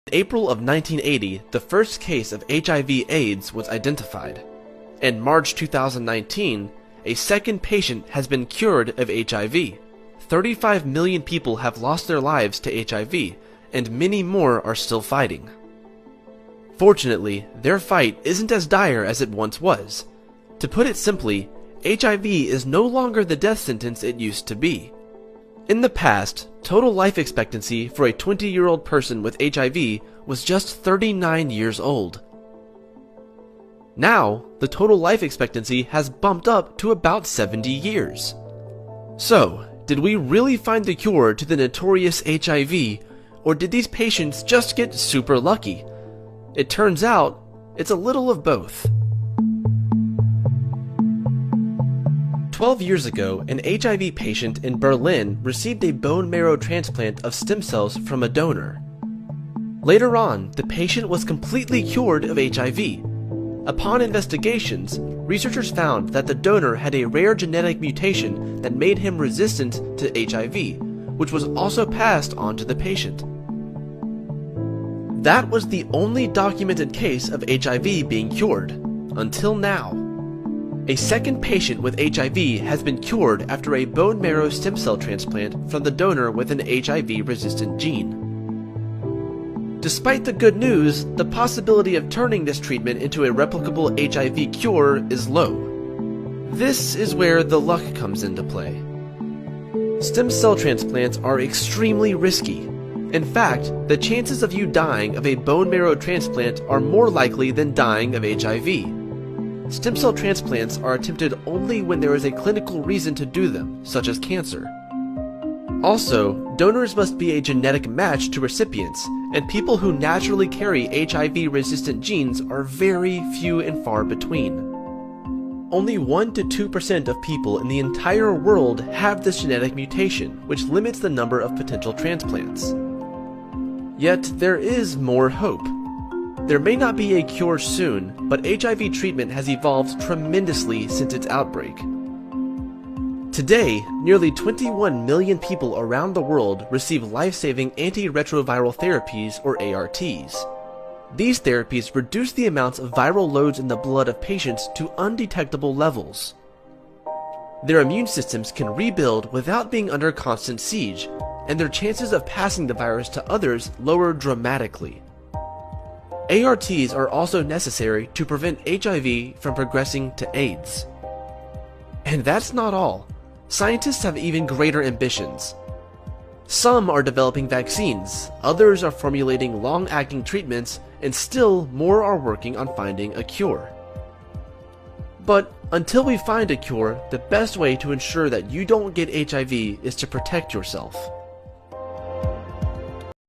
In April of 1980, the first case of HIV/AIDS was identified. In March 2019, a second patient has been cured of HIV. 35 million people have lost their lives to HIV, and many more are still fighting. Fortunately, their fight isn't as dire as it once was. To put it simply, HIV is no longer the death sentence it used to be. In the past, total life expectancy for a 20-year-old person with HIV was just 39 years old. Now, the total life expectancy has bumped up to about 70 years. So, did we really find the cure to the notorious HIV, or did these patients just get super lucky? It turns out, it's a little of both. 12 years ago, an HIV patient in Berlin received a bone marrow transplant of stem cells from a donor. Later on, the patient was completely cured of HIV. Upon investigations, researchers found that the donor had a rare genetic mutation that made him resistant to HIV, which was also passed on to the patient. That was the only documented case of HIV being cured, until now. A second patient with HIV has been cured after a bone marrow stem cell transplant from the donor with an HIV-resistant gene. Despite the good news, the possibility of turning this treatment into a replicable HIV cure is low. This is where the luck comes into play. Stem cell transplants are extremely risky. In fact, the chances of you dying of a bone marrow transplant are more likely than dying of HIV. Stem cell transplants are attempted only when there is a clinical reason to do them, such as cancer. Also, donors must be a genetic match to recipients, and people who naturally carry HIV-resistant genes are very few and far between. Only 1 to 2% of people in the entire world have this genetic mutation, which limits the number of potential transplants. Yet, there is more hope. There may not be a cure soon, but HIV treatment has evolved tremendously since its outbreak. Today, nearly 21 million people around the world receive life-saving antiretroviral therapies, or ARTs. These therapies reduce the amounts of viral loads in the blood of patients to undetectable levels. Their immune systems can rebuild without being under constant siege, and their chances of passing the virus to others lower dramatically. ARTs are also necessary to prevent HIV from progressing to AIDS. And that's not all. Scientists have even greater ambitions. Some are developing vaccines, others are formulating long-acting treatments, and still more are working on finding a cure. But until we find a cure, the best way to ensure that you don't get HIV is to protect yourself.